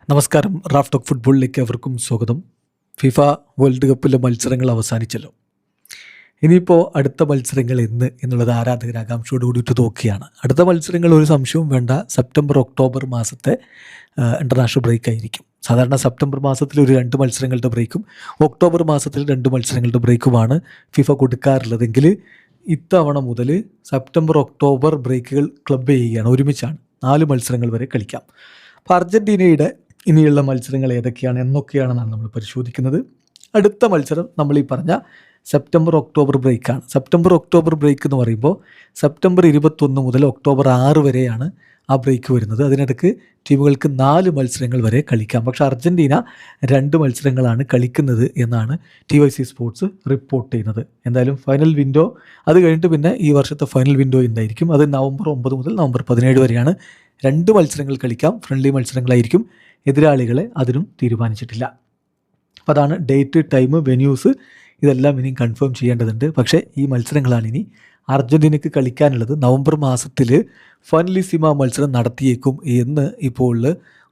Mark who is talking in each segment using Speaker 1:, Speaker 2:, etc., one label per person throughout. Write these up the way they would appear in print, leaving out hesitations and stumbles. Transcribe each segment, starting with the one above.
Speaker 1: നമസ്കാരം. Raf talk ഫുട്ബോളിലേക്ക് അവർക്കും സ്വാഗതം. ഫിഫ വേൾഡ് കപ്പിലെ മത്സരങ്ങൾ അവസാനിച്ചല്ലോ. ഇനിയിപ്പോൾ അടുത്ത മത്സരങ്ങൾ എന്നുള്ളത് ആരാധകർ ആകാംക്ഷയോട് കൂടിയിട്ട് നോക്കുകയാണ്. അടുത്ത മത്സരങ്ങൾ ഒരു സംശയവും വേണ്ട, സെപ്റ്റംബർ ഒക്ടോബർ മാസത്തെ ഇൻ്റർനാഷണൽ ബ്രേക്ക് ആയിരിക്കും. സാധാരണ സെപ്റ്റംബർ മാസത്തിൽ ഒരു 2 മത്സരങ്ങളുടെ ബ്രേക്കും ഒക്ടോബർ മാസത്തിൽ 2 മത്സരങ്ങളുടെ ബ്രേക്കുമാണ് ഫിഫ കൊടുക്കാറുള്ളതെങ്കിൽ ഇത്തവണ മുതൽ സെപ്റ്റംബർ ഒക്ടോബർ ബ്രേക്കുകൾ ക്ലബ് ചെയ്യുകയാണ്. ഒരുമിച്ചാണ് 4 മത്സരങ്ങൾ വരെ കളിക്കാം. അപ്പോൾ അർജൻറ്റീനയുടെ ഇനിയുള്ള മത്സരങ്ങൾ ഏതൊക്കെയാണ് എന്നൊക്കെയാണെന്നാണ് നമ്മൾ പരിശോധിക്കുന്നത്. അടുത്ത മത്സരം നമ്മൾ ഈ പറഞ്ഞ സെപ്റ്റംബർ ഒക്ടോബർ ബ്രേക്കാണ്. സെപ്റ്റംബർ ഒക്ടോബർ ബ്രേക്ക് എന്ന് പറയുമ്പോൾ സെപ്റ്റംബർ 21 മുതൽ ഒക്ടോബർ 6 വരെയാണ് ആ ബ്രേക്ക് വരുന്നത്. അതിനിടയ്ക്ക് ടീമുകൾക്ക് 4 മത്സരങ്ങൾ വരെ കളിക്കാം. പക്ഷേ അർജൻറ്റീന 2 മത്സരങ്ങളാണ് കളിക്കുന്നത് എന്നാണ് TYC സ്പോർട്സ് റിപ്പോർട്ട് ചെയ്യുന്നത്. എന്തായാലും ഫൈനൽ വിൻഡോ അത് കഴിഞ്ഞിട്ട് പിന്നെ ഈ വർഷത്തെ ഫൈനൽ വിൻഡോ എന്തായിരിക്കും, അത് നവംബർ 9 മുതൽ നവംബർ 17 വരെയാണ്. 2 മത്സരങ്ങൾ കളിക്കാം. ഫ്രണ്ട്ലി മത്സരങ്ങളായിരിക്കും. എതിരാളികളെ അതിനും തീരുമാനിച്ചിട്ടില്ല. അപ്പോൾ അതാണ് ഡേറ്റ്, ടൈം, വെന്യൂസ് ഇതെല്ലാം ഇനിയും കൺഫേം ചെയ്യേണ്ടതുണ്ട്. പക്ഷേ ഈ മത്സരങ്ങളാണ് ഇനി അർജൻറ്റീനയ്ക്ക് കളിക്കാനുള്ളത്. നവംബർ മാസത്തിൽ ഫൈനലിസിമ മത്സരം നടത്തിയേക്കും എന്ന് ഇപ്പോൾ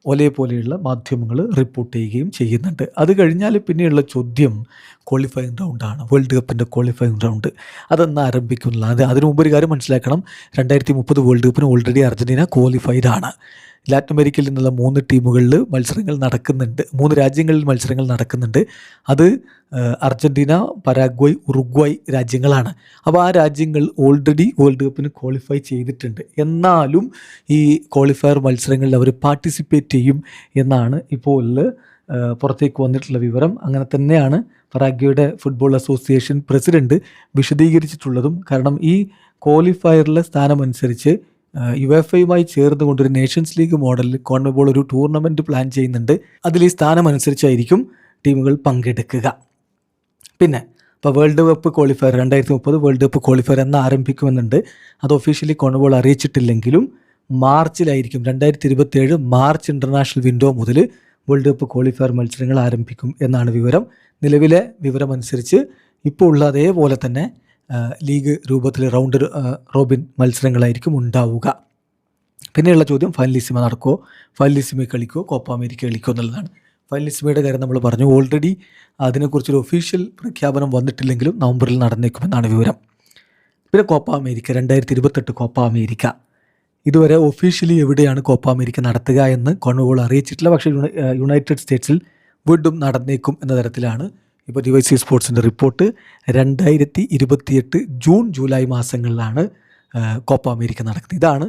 Speaker 1: ഒലേ പോലെയുള്ള മാധ്യമങ്ങൾ റിപ്പോർട്ട് ചെയ്യുകയും ചെയ്യുന്നുണ്ട്. അത് കഴിഞ്ഞാൽ പിന്നെയുള്ള ചോദ്യം ക്വാളിഫയിങ് റൗണ്ടാണ്. വേൾഡ് കപ്പിൻ്റെ ക്വാളിഫയിങ് റൗണ്ട് അതെന്ന് ആരംഭിക്കുന്നുള്ളത്. അതിനു മുമ്പ് ഒരു കാര്യം മനസ്സിലാക്കണം. 2030 വേൾഡ് കപ്പിന് ഓൾറെഡി അർജൻറ്റീന ക്വാളിഫൈഡ് ആണ്. ലാറ്റിൻ അമേരിക്കയിൽ നിന്നുള്ള 3 ടീമുകളിൽ മത്സരങ്ങൾ നടക്കുന്നുണ്ട്. 3 രാജ്യങ്ങളിൽ മത്സരങ്ങൾ നടക്കുന്നുണ്ട്. അത് അർജൻറ്റീന, പരാഗ്വയ്, ഉറുഗ്വായ് രാജ്യങ്ങളാണ്. അപ്പോൾ ആ രാജ്യങ്ങൾ ഓൾറെഡി വേൾഡ് കപ്പിന് ക്വാളിഫൈ ചെയ്തിട്ടുണ്ട്. എന്നാലും ഈ ക്വാളിഫയർ മത്സരങ്ങളിൽ അവർ പാർട്ടിസിപ്പേറ്റ് ചെയ്യും എന്നാണ് ഇപ്പോൾ പുറത്തേക്ക് വന്നിട്ടുള്ള വിവരം. അങ്ങനെ തന്നെയാണ് പരാഗ്വയുടെ ഫുട്ബോൾ അസോസിയേഷൻ പ്രസിഡന്റ് വിശദീകരിച്ചിട്ടുള്ളതും. കാരണം ഈ ക്വാളിഫയറിലെ സ്ഥാനമനുസരിച്ച് യുവേഫയുമായി ചേർന്നുകൊണ്ടൊരു നേഷൻസ് ലീഗ് മോഡലിൽ കോൺമെബോൾ ഒരു ടൂർണമെൻറ്റ് പ്ലാൻ ചെയ്യുന്നുണ്ട്. അതിൽ ഈ സ്ഥാനമനുസരിച്ചായിരിക്കും ടീമുകൾ പങ്കെടുക്കുക. പിന്നെ ഇപ്പോൾ world cup qualifier 2030 world cup qualifier എന്ന് ആരംഭിക്കുമെന്നുണ്ട്. അത് ഒഫീഷ്യലി കോൺമെബോൾ അറിയിച്ചിട്ടില്ലെങ്കിലും മാർച്ചിലായിരിക്കും. 2027 മാർച്ച് ഇൻ്റർനാഷണൽ വിൻഡോ മുതൽ വേൾഡ് കപ്പ് ക്വാളിഫയർ മത്സരങ്ങൾ ആരംഭിക്കും എന്നാണ് വിവരം. നിലവിലെ വിവരമനുസരിച്ച് ഇപ്പോൾ ഉള്ള അതേപോലെ തന്നെ ലീഗ് രൂപത്തിൽ റൗണ്ട് റോബിൻ മത്സരങ്ങളായിരിക്കും ഉണ്ടാവുക. പിന്നെയുള്ള ചോദ്യം ഫൈനലിസിമ നടക്കുമോ, ഫൈനലിസിമ കളിക്കുമോ, കോപ്പ അമേരിക്ക കളിക്കുമോ എന്നുള്ളതാണ്. ഫൈനലിസിമയുടെ കാര്യം നമ്മൾ പറഞ്ഞു. ഓൾറെഡി അതിനെക്കുറിച്ചൊരു ഒഫീഷ്യൽ പ്രഖ്യാപനം വന്നിട്ടില്ലെങ്കിലും നവംബറിൽ നടന്നേക്കുമെന്നാണ് വിവരം. പിന്നെ കോപ്പ അമേരിക്ക 2028 കോപ്പ അമേരിക്ക ഇതുവരെ ഒഫീഷ്യലി എവിടെയാണ് കോപ്പ അമേരിക്ക നടത്തുക എന്ന് കോൺമെബോൾ അറിയിച്ചിട്ടില്ല. പക്ഷേ യുണൈറ്റഡ് സ്റ്റേറ്റ്സിൽ വീണ്ടും നടന്നേക്കും എന്ന തരത്തിലാണ് ഇപ്പോൾ TYC സ്പോർട്സിൻ്റെ റിപ്പോർട്ട്. 2028 ജൂൺ ജൂലൈ മാസങ്ങളിലാണ് കോപ്പ അമേരിക്ക നടക്കുന്നത്. ഇതാണ്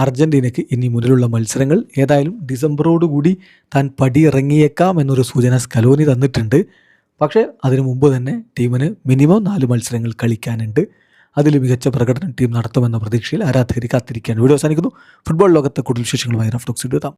Speaker 1: അർജൻറ്റീനയ്ക്ക് ഇനി മുന്നിലുള്ള മത്സരങ്ങൾ. ഏതായാലും ഡിസംബറോടുകൂടി താൻ പടിയിറങ്ങിയേക്കാം എന്നൊരു സൂചന സ്കലോനി തന്നിട്ടുണ്ട്. പക്ഷേ അതിനു മുമ്പ് തന്നെ ടീമിന് മിനിമം 4 മത്സരങ്ങൾ കളിക്കാനുണ്ട്. അതിൽ മികച്ച പ്രകടനം ടീം നടത്തുമെന്ന പ്രതീക്ഷയിൽ ആരാധകർ കാത്തിരിക്കുകയാണ്. വീഡിയോ അവസാനിക്കുന്നു. ഫുട്ബോൾ ലോകത്തെ കൂടുതൽ വിശേഷങ്ങളുമായി റാഫ് ടോക്സ് എത്താം.